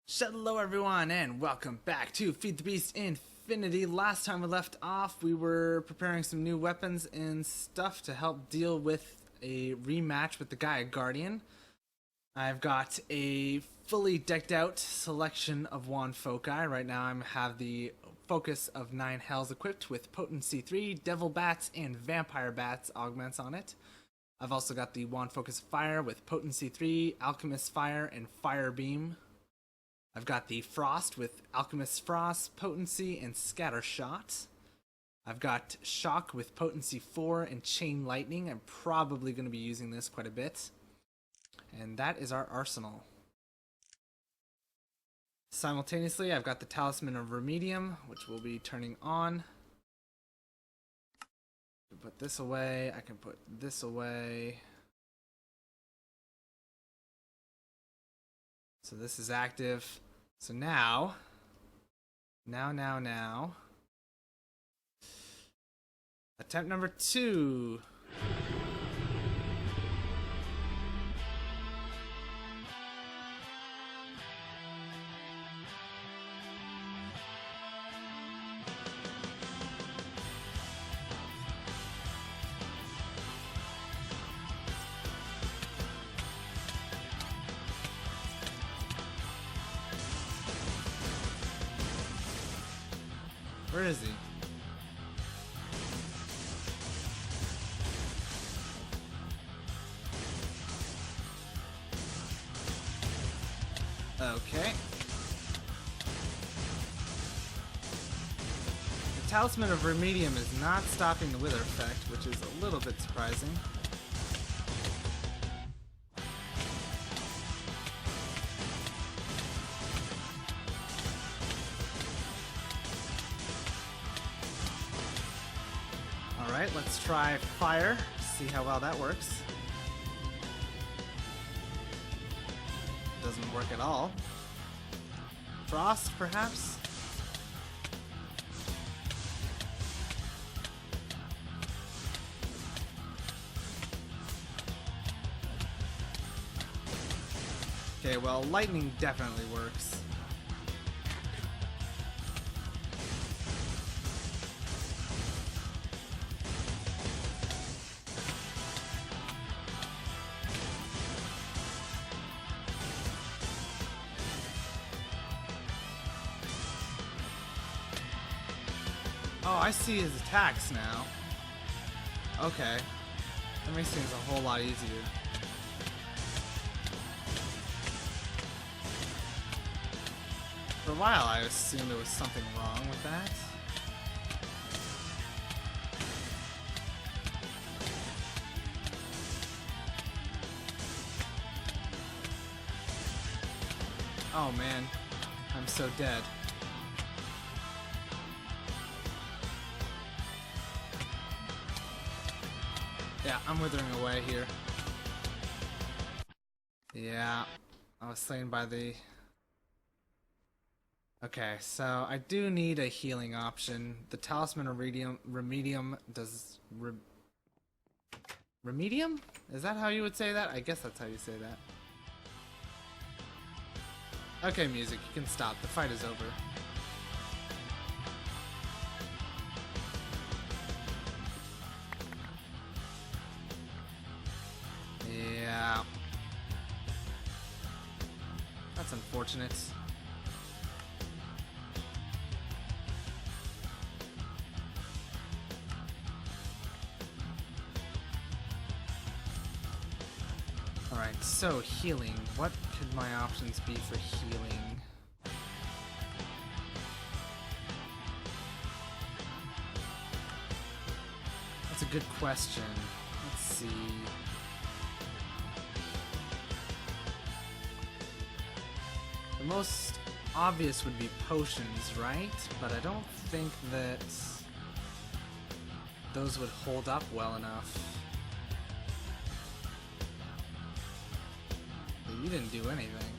Hello everyone and welcome back to FTB Infinity. Last time we left off, we were preparing some new weapons and stuff to help deal with a rematch with the Gaia Guardian. I've got a fully decked out selection of wand foci. Right now I have the focus of 9 hells equipped with potency 3, devil bats, and vampire bats augments on it. I've also got the wand focus fire with potency 3, alchemist fire, and fire beam. I've got the Frost with Alchemist Frost, Potency, and Scatter Shot. I've got Shock with Potency 4 and Chain Lightning. I'm probably going to be using this quite a bit. And that is our arsenal. Simultaneously, I've got the Talisman of Remedium, which will be turning on. I can put this away. I can put this away. So this is active. So now. Attempt number 2. Where is he? Okay. The Talisman of Remedium is not stopping the Wither effect, which is a little bit surprising. Alright, let's try fire, see how well that works. Doesn't work at all. Frost, perhaps? Okay, well, lightning definitely works. Oh, I see his attacks now. Okay. That makes things a whole lot easier. For a while, I assumed there was something wrong with that. Oh man, I'm so dead. Yeah, I'm withering away here. Yeah, I was slain by the... Okay, so I do need a healing option. The Talisman of Remedium does... Remedium? Is that how you would say that? I guess that's how you say that. Okay, music, you can stop. The fight is over. Yeah. That's unfortunate. Alright, so healing. What could my options be for healing? That's a good question. Let's see. The most obvious would be potions, right? But I don't think that those would hold up well enough. You didn't do anything.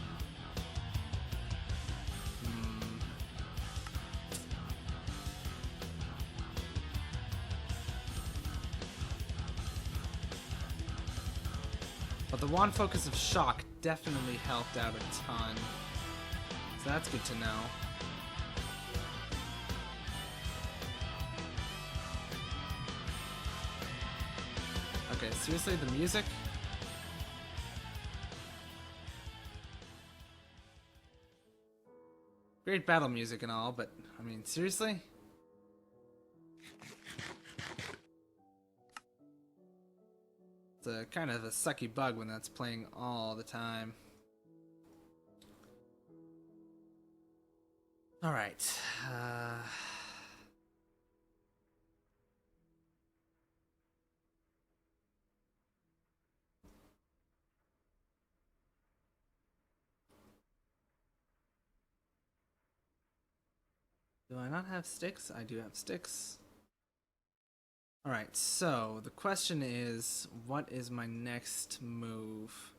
But the wand focus of shock definitely helped out a ton. So that's good to know. Okay, seriously, the music? Great battle music and all, but, I mean, seriously? It's a kind of a sucky bug when that's playing all the time. Alright. Do I not have sticks? I do have sticks. Alright, so the question is, what is my next move?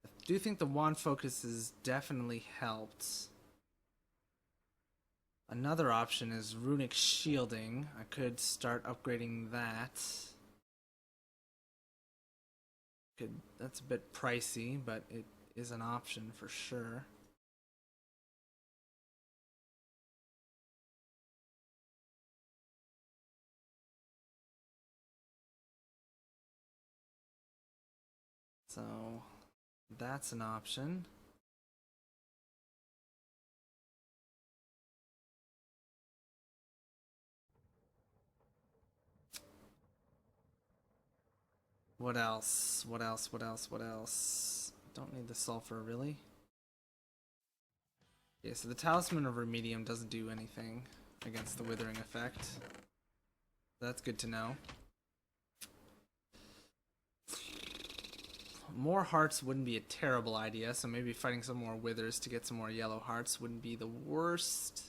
I do think the wand focus has definitely helped. Another option is Runic Shielding. I could start upgrading that. That's a bit pricey, but it is an option for sure. So that's an option. What else? What else? What else? What else? Don't need the sulfur, really. Yeah, so the Talisman of Remedium doesn't do anything against the withering effect. That's good to know. More hearts wouldn't be a terrible idea, so maybe fighting some more withers to get some more yellow hearts wouldn't be the worst.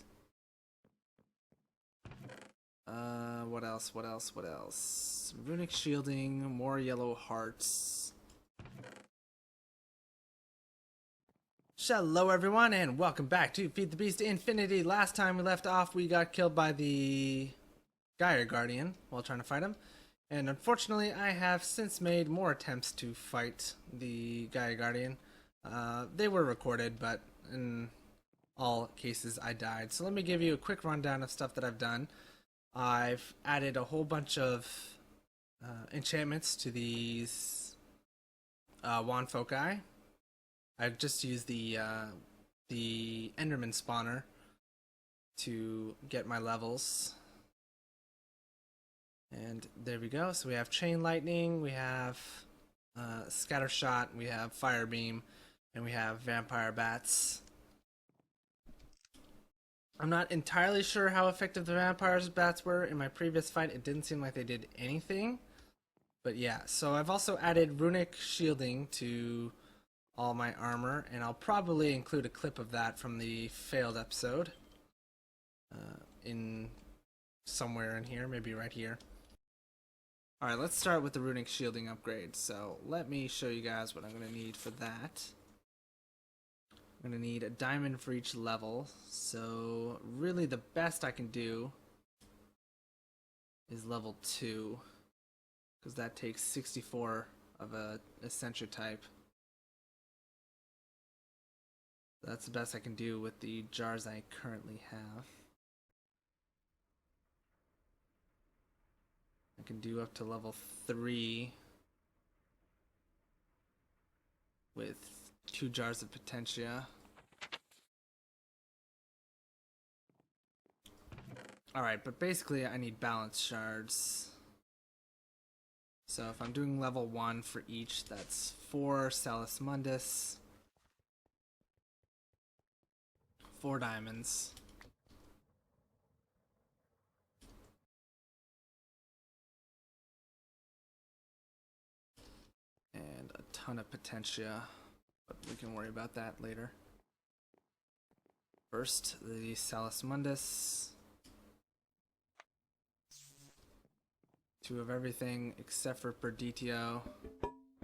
What else? What else? What else? Runic Shielding, more yellow hearts. Hello everyone, and welcome back to Feed the Beast Infinity. Last time we left off, we got killed by the Gaia Guardian while trying to fight him. And unfortunately, I have since made more attempts to fight the Gaia Guardian. They were recorded, but in all cases, I died. So let me give you a quick rundown of stuff that I've done. I've added a whole bunch of enchantments to these wand foci. I've just used the Enderman spawner to get my levels. And there we go. So we have Chain Lightning, we have Scatter Shot, we have Fire Beam, and we have Vampire Bats. I'm not entirely sure how effective the Vampire Bats were. In my previous fight, it didn't seem like they did anything. But yeah, so I've also added Runic Shielding to all my armor, and I'll probably include a clip of that from the failed episode in somewhere in here, maybe right here. Alright, let's start with the Runic Shielding upgrade. So let me show you guys what I'm going to need for that. I'm going to need a diamond for each level. So really the best I can do is level 2, because that takes 64 of a Essentia type. That's the best I can do with the jars I currently have. I can do up to level 3 with 2 jars of Potentia. Alright, but basically I need balance shards. So if I'm doing level 1 for each, that's 4 Salus Mundus, 4 diamonds, and a ton of Potentia, but we can worry about that later. First, the Salus Mundus. 2 of everything except for Perditio,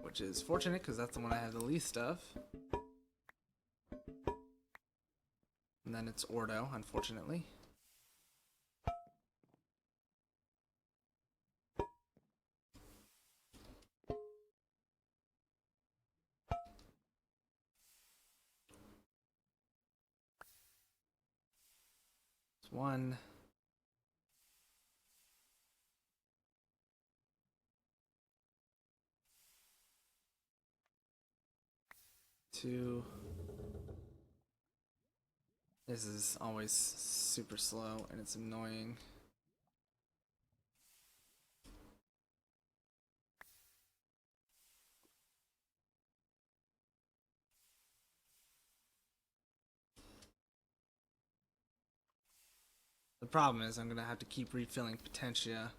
which is fortunate because that's the one I have the least of. And then it's Ordo, unfortunately. It's 1. 2. This is always super slow and it's annoying. The problem is I'm gonna have to keep refilling Potentia.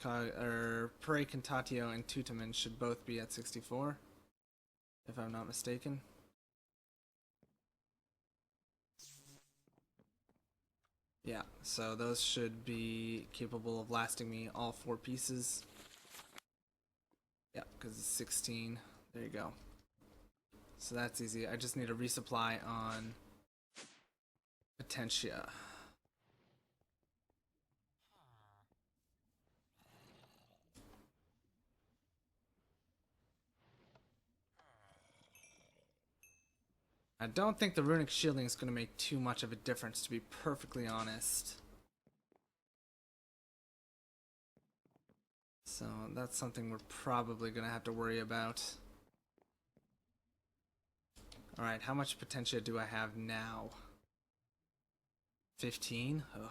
Prey Cantatio and Tutamen should both be at 64, if I'm not mistaken. Yeah, so those should be capable of lasting me all 4 pieces. Yeah, because it's 16. There you go. So that's easy. I just need a resupply on Potentia. I don't think the Runic Shielding is going to make too much of a difference, to be perfectly honest. So that's something we're probably going to have to worry about. Alright, how much Potentia do I have now? 15? Ugh.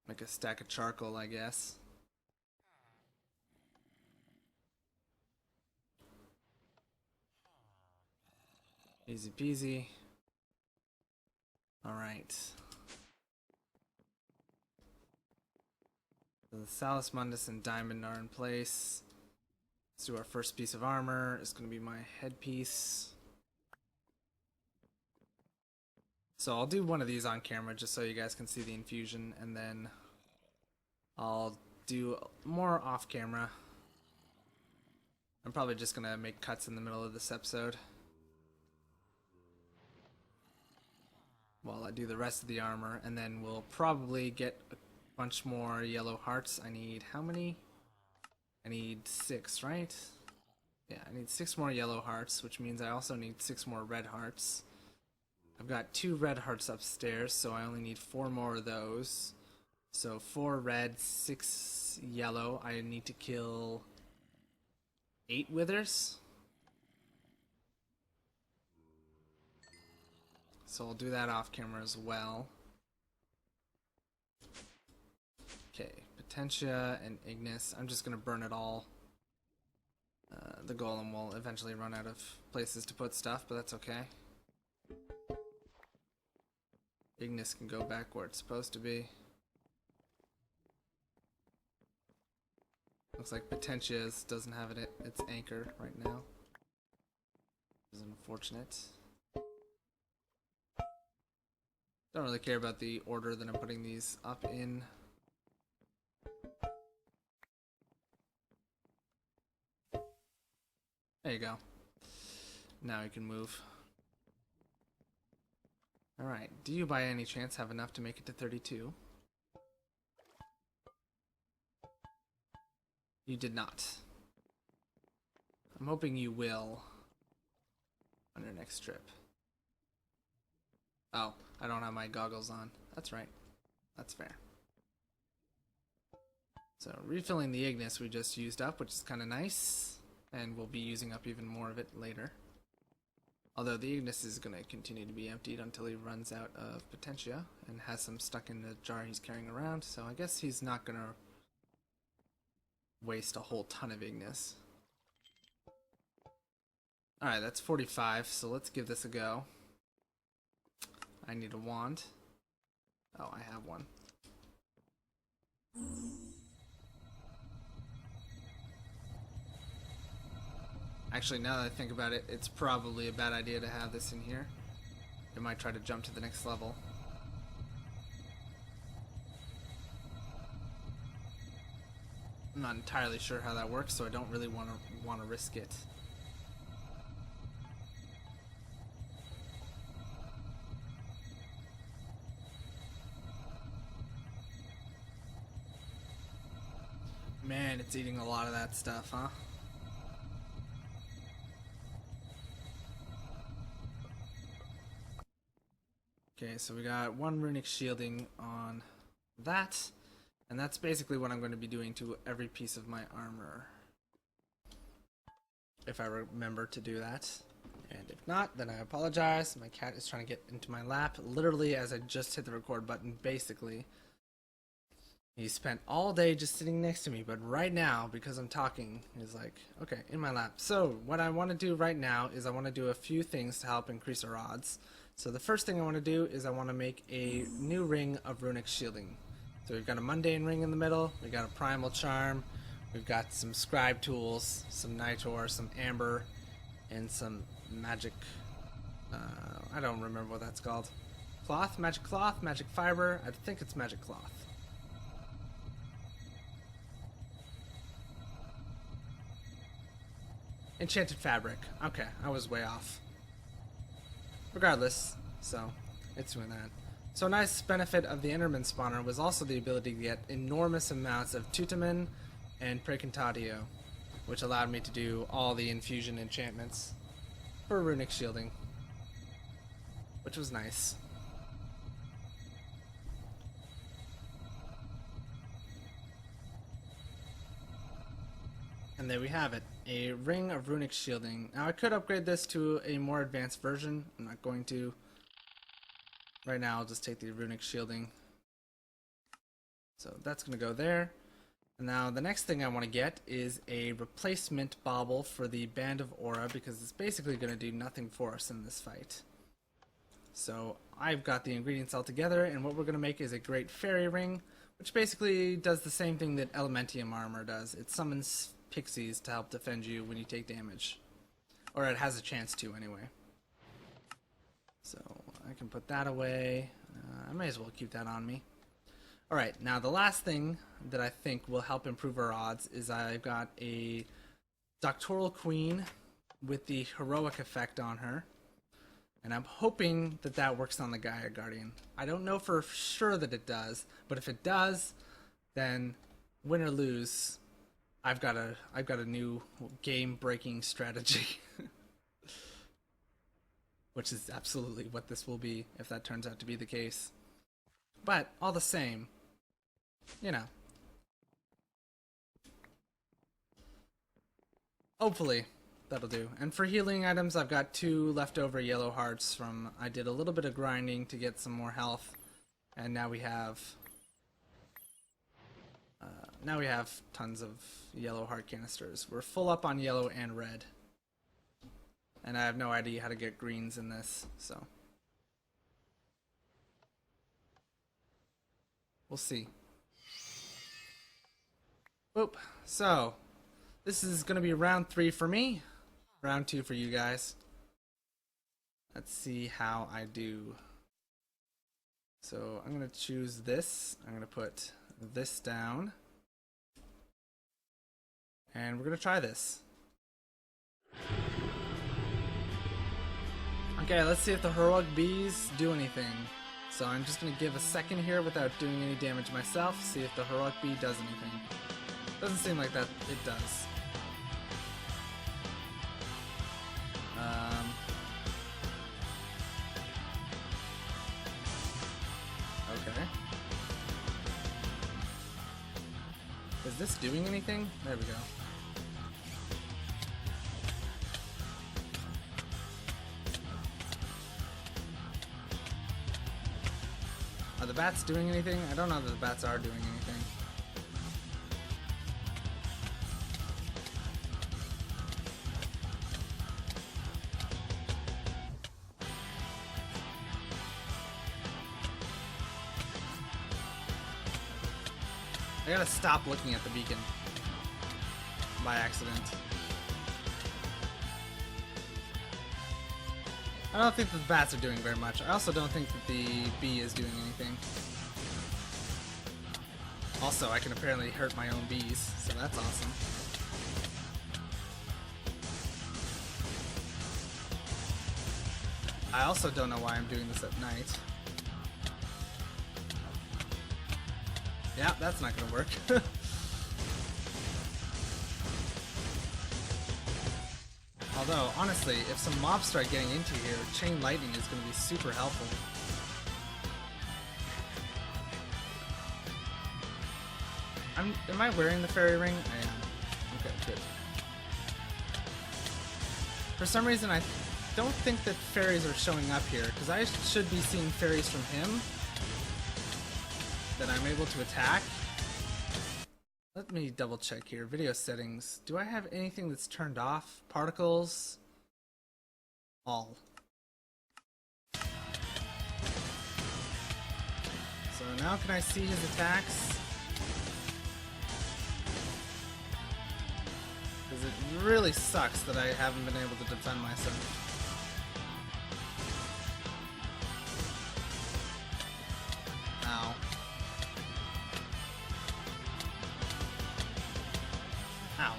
Make a stack of charcoal, I guess. Easy peasy. Alright. So the Salus Mundus and Diamond are in place. Let's do our first piece of armor. It's going to be my headpiece. So I'll do one of these on camera just so you guys can see the infusion, and then I'll do more off camera. I'm probably just going to make cuts in the middle of this episode while I do the rest of the armor, and then we'll probably get a bunch more yellow hearts. I need how many? I need 6, right? Yeah, I need 6 more yellow hearts, which means I also need 6 more red hearts. I've got 2 red hearts upstairs, so I only need 4 more of those. So 4 red, 6 yellow. I need to kill 8 withers. So I'll do that off camera as well. Okay, Potentia and Ignis. I'm just gonna burn it all. The golem will eventually run out of places to put stuff, but that's okay. Ignis can go back where it's supposed to be. Looks like Potentia doesn't have it at its anchor right now. This is unfortunate. Don't really care about the order that I'm putting these up in. There you go. Now we can move. Alright, do you by any chance have enough to make it to 32? You did not. I'm hoping you will on your next trip. Oh, I don't have my goggles on. That's right. That's fair. So refilling the Ignis we just used up, which is kind of nice. And we'll be using up even more of it later. Although the Ignis is going to continue to be emptied until he runs out of Potentia and has some stuck in the jar he's carrying around. So I guess he's not going to waste a whole ton of Ignis. Alright, that's 45, so let's give this a go. I need a wand. Oh, I have one. Actually, now that I think about it, it's probably a bad idea to have this in here. It might try to jump to the next level. I'm not entirely sure how that works, so I don't really want to risk it. Man, it's eating a lot of that stuff, huh? Okay, so we got one Runic Shielding on that, and that's basically what I'm going to be doing to every piece of my armor. If I remember to do that. And if not, then I apologize. My cat is trying to get into my lap, literally as I just hit the record button, basically. He spent all day just sitting next to me, but right now, because I'm talking, he's like, okay, in my lap. So, what I want to do right now is I want to do a few things to help increase our odds. So the first thing I want to do is I want to make a new ring of Runic Shielding. So we've got a mundane ring in the middle, we've got a primal charm, we've got some scribe tools, some nitor, some amber, and some magic, I don't remember what that's called. Cloth, magic fiber, I think it's magic cloth. Enchanted fabric. Okay, I was way off. Regardless, so it's doing that. So a nice benefit of the Enderman spawner was also the ability to get enormous amounts of Tutamen and Precantatio, which allowed me to do all the infusion enchantments for Runic Shielding, which was nice. And there we have it, a ring of Runic Shielding. Now I could upgrade this to a more advanced version. I'm not going to. Right now I'll just take the Runic Shielding. So that's going to go there. And now the next thing I want to get is a replacement bauble for the Band of Aura, because it's basically going to do nothing for us in this fight. So I've got the ingredients all together, and what we're going to make is a great fairy ring, which basically does the same thing that Elementium armor does. It summons pixies to help defend you when you take damage. Or it has a chance to, anyway. So I can put that away. I may as well keep that on me. Alright, now the last thing that I think will help improve our odds is I've got a Doctoral Queen with the heroic effect on her. And I'm hoping that that works on the Gaia Guardian. I don't know for sure that it does, but if it does, then win or lose, I've got a new game-breaking strategy. Which is absolutely what this will be if that turns out to be the case. But all the same, you know. Hopefully that'll do. And for healing items, I've got 2 leftover yellow hearts from I did a little bit of grinding to get some more health, and now we have tons of yellow heart canisters. We're full up on yellow and red. And I have no idea how to get greens in this, so we'll see. Boop. So this is going to be round 3 for me, round 2 for you guys. Let's see how I do. So I'm going to choose this. I'm going to put this down. And we're going to try this. Okay, let's see if the heroic bees do anything. So I'm just going to give a second here without doing any damage myself, see if the heroic bee does anything. Doesn't seem like that it does. Okay. Is this doing anything? There we go. Are the bats doing anything? I don't know that the bats are doing anything. I gotta stop looking at the beacon by accident. I don't think that the bats are doing very much. I also don't think that the bee is doing anything. Also, I can apparently hurt my own bees, so that's awesome. I also don't know why I'm doing this at night. Yeah, that's not gonna work. Although, honestly, if some mobs start getting into here, Chain Lightning is going to be super helpful. Am I wearing the fairy ring? I am. Okay, good. For some reason, I don't think that fairies are showing up here, because I should be seeing fairies from him that I'm able to attack. Let me double check here. Video settings. Do I have anything that's turned off? Particles. All. So now can I see his attacks? Because it really sucks that I haven't been able to defend myself. Ow. Ow.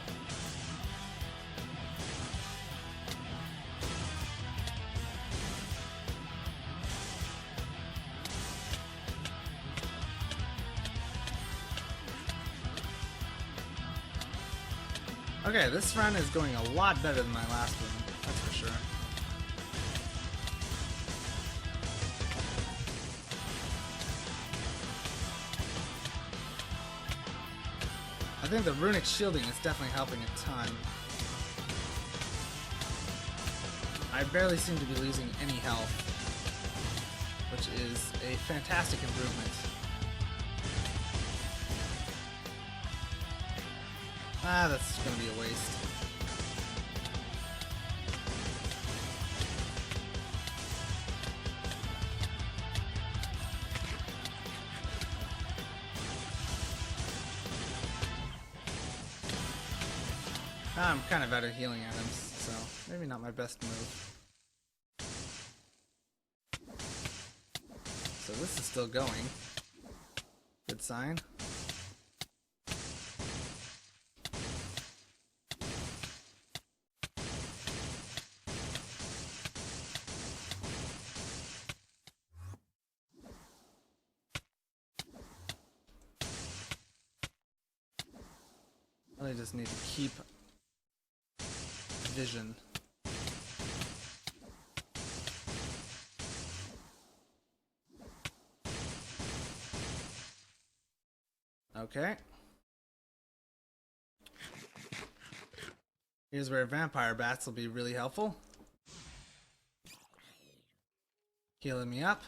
Okay, this run is going a lot better than my last one, that's for sure. I think the Runic Shielding is definitely helping a ton. I barely seem to be losing any health, which is a fantastic improvement. Ah, that's gonna be a waste. I'm kind of out of healing items, so maybe not my best move. So this is still going. Good sign. I just need to keep vision. Okay. Here's where vampire bats will be really helpful. Healing me up.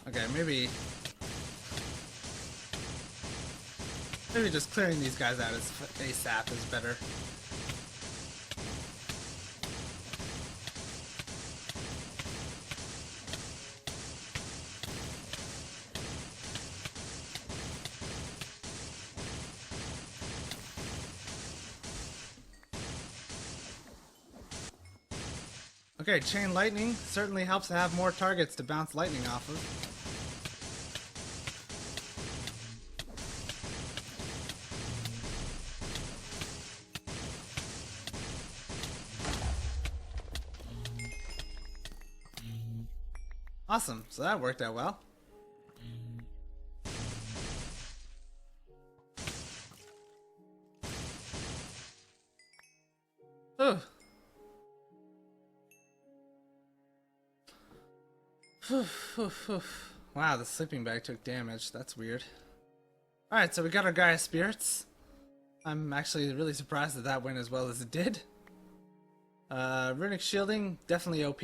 Okay, maybe just clearing these guys out as ASAP is better. Okay, Chain Lightning certainly helps to have more targets to bounce lightning off of. Awesome, so that worked out well. Ooh. Wow, the sleeping bag took damage. That's weird. Alright, so we got our Gaia Spirits. I'm actually really surprised that that went as well as it did. Runic Shielding, definitely OP.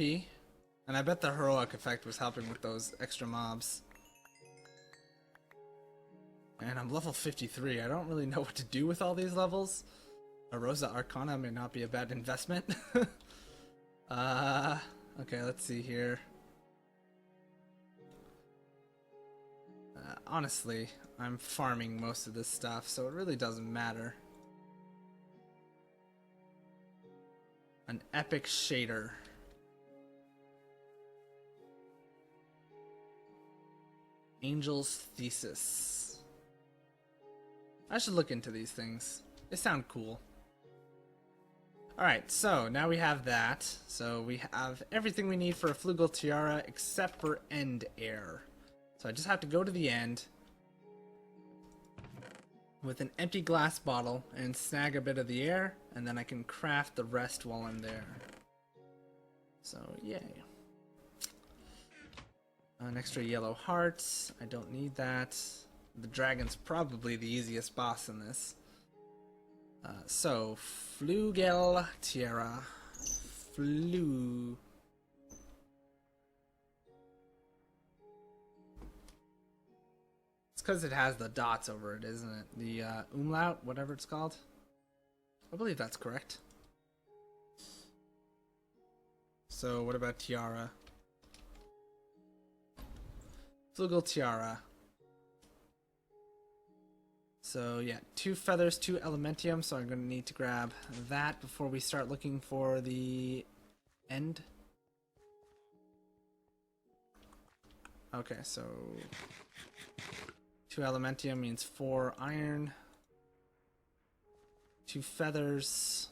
And I bet the heroic effect was helping with those extra mobs. And I'm level 53. I don't really know what to do with all these levels. A Rosa Arcana may not be a bad investment. Okay, let's see here. Honestly, I'm farming most of this stuff, so it really doesn't matter. An epic shader. Angel's Thesis. I should look into these things. They sound cool. Alright, so now we have that. So we have everything we need for a Flugel Tiara except for end air. So I just have to go to the end with an empty glass bottle and snag a bit of the air, and then I can craft the rest while I'm there. So, yay. An extra yellow heart. I don't need that. The dragon's probably the easiest boss in this. So, Flugel Tiara. Flu. It's because it has the dots over it, isn't it? The umlaut, whatever it's called. I believe that's correct. So, what about Tiara? Flugel Tiara. So yeah, 2 feathers, 2 elementium, so I'm going to need to grab that before we start looking for the end. Okay, so 2 elementium means 4 iron, 2 feathers.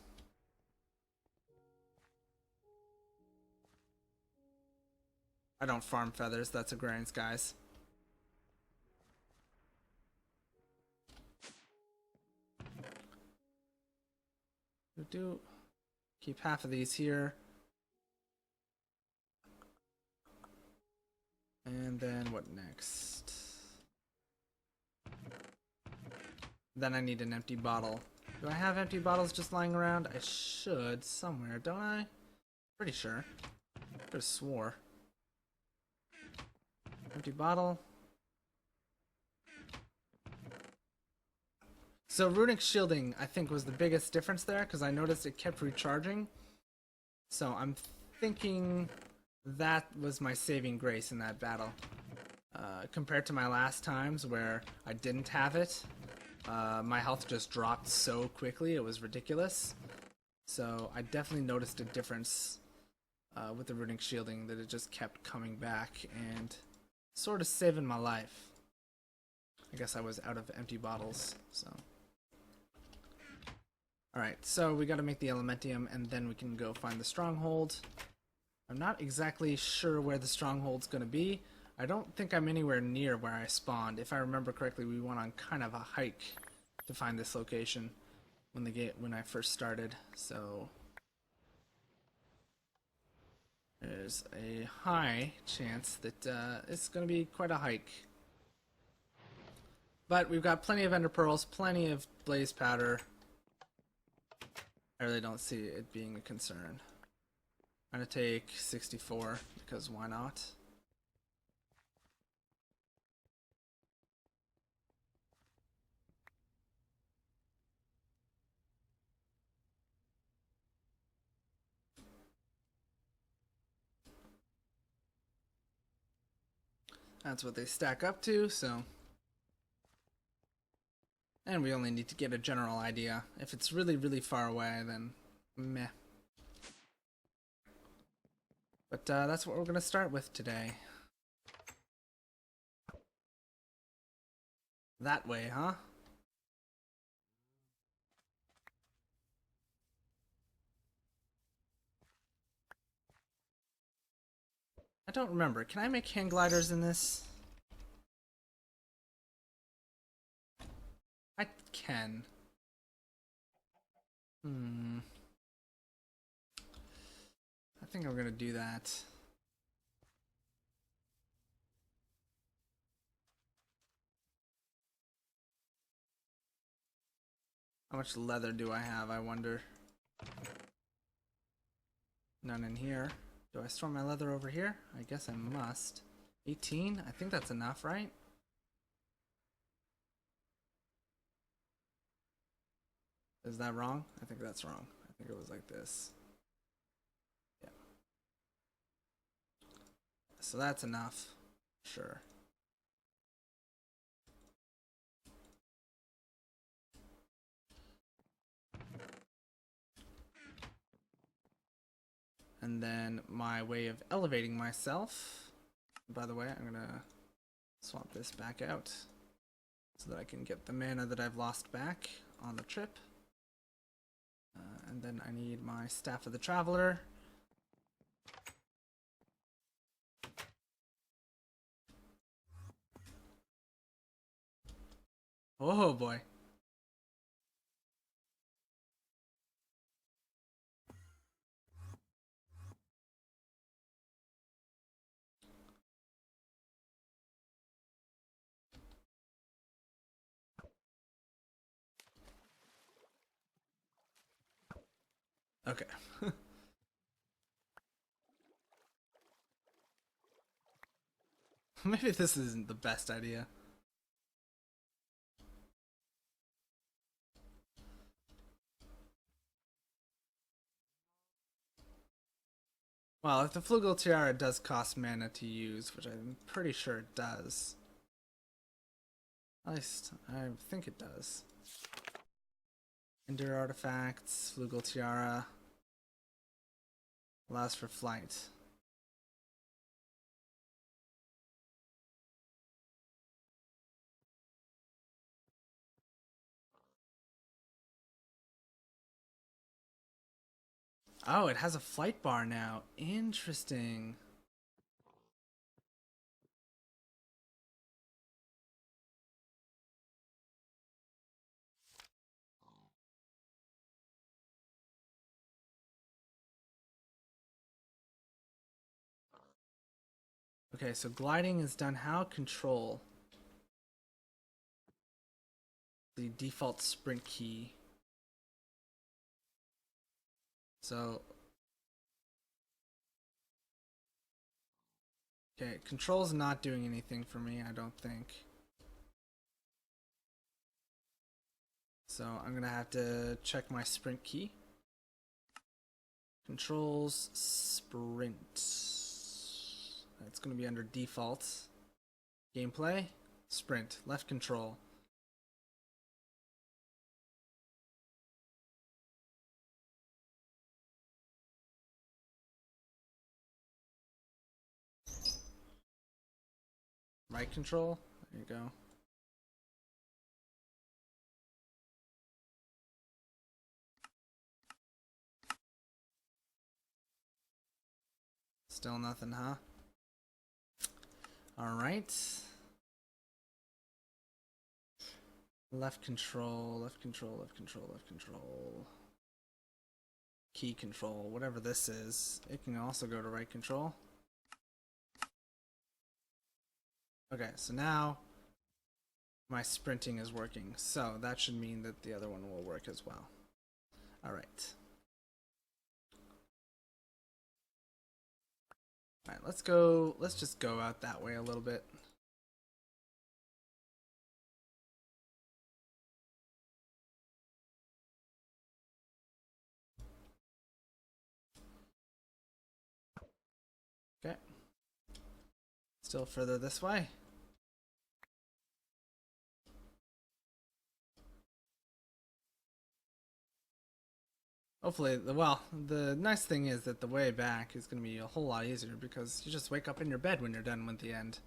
I don't farm feathers, that's agrarians, guys. Do keep half of these here, and then what next? Then I need an empty bottle. Do I have empty bottles just lying around? I should somewhere, don't I? Pretty sure. I could have swore. Empty bottle. So Runic Shielding, I think, was the biggest difference there, because I noticed it kept recharging. So I'm thinking that was my saving grace in that battle. Compared to my last times where I didn't have it, my health just dropped so quickly, it was ridiculous. So I definitely noticed a difference with the Runic Shielding, that it just kept coming back and sort of saving my life. I guess I was out of empty bottles, so... Alright, so we gotta make the elementium and then we can go find the stronghold. I'm not exactly sure where the stronghold's gonna be. I don't think I'm anywhere near where I spawned. If I remember correctly, we went on kind of a hike to find this location when I first started, so there's a high chance that it's gonna be quite a hike. But we've got plenty of ender pearls, plenty of blaze powder. I really don't see it being a concern. I'm gonna take 64 because why not? That's what they stack up to, so. And we only need to get a general idea. If it's really, really far away, then meh. But that's what we're going to start with today. That way, huh? I don't remember. Can I make hang gliders in this? I can. I think I'm gonna do that. How much leather do I have, I wonder? None in here. Do I store my leather over here? I guess I must. 18? I think that's enough, right? Is that wrong? I think that's wrong. I think it was like this. Yeah. So that's enough. Sure. And then my way of elevating myself. By the way, I'm gonna swap this back out so that I can get the mana that I've lost back on the trip. And then I need my Staff of the Traveler. Oh boy. Okay. Maybe this isn't the best idea. Well, if the Flugel Tiara does cost mana to use, which I'm pretty sure it does. At least, I think it does. Ender artifacts, Flugel Tiara. Allows for flight. Oh, it has a flight bar now. Interesting. Okay, so gliding is done how? Control. The default sprint key. So, okay, control's not doing anything for me, I don't think. So I'm gonna have to check my sprint key. Controls, sprint. It's gonna be under default. Gameplay, sprint, left control. Right control, there you go. Still nothing, huh? Alright. Left control, left control, left control, left control. Key control, whatever this is. It can also go to right control. Okay, so now my sprinting is working. So that should mean that the other one will work as well. Alright. Alright, let's just go out that way a little bit. Okay. Still further this way. Hopefully, well, the nice thing is that the way back is going to be a whole lot easier because you just wake up in your bed when you're done with the end.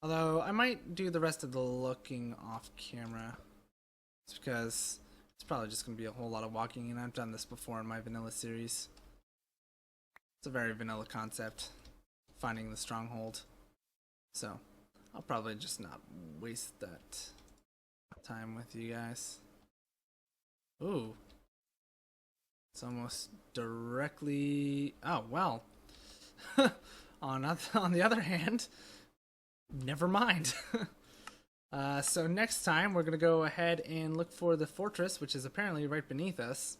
Although, I might do the rest of the looking off camera. It's because it's probably just going to be a whole lot of walking, and I've done this before in my vanilla series. It's a very vanilla concept, finding the stronghold. So, I'll probably just not waste that time with you guys. Ooh. It's almost directly... Oh, well. on the other hand, never mind. So next time, we're going to go ahead and look for the fortress, which is apparently right beneath us.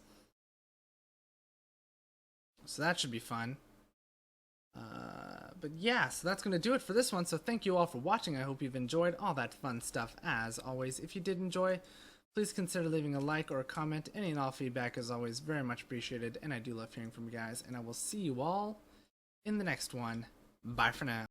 So that should be fun. But yeah, so that's going to do it for this one. So thank you all for watching. I hope you've enjoyed all that fun stuff. As always, if you did enjoy, please consider leaving a like or a comment. Any and all feedback is always very much appreciated, and I do love hearing from you guys. And I will see you all in the next one. Bye for now.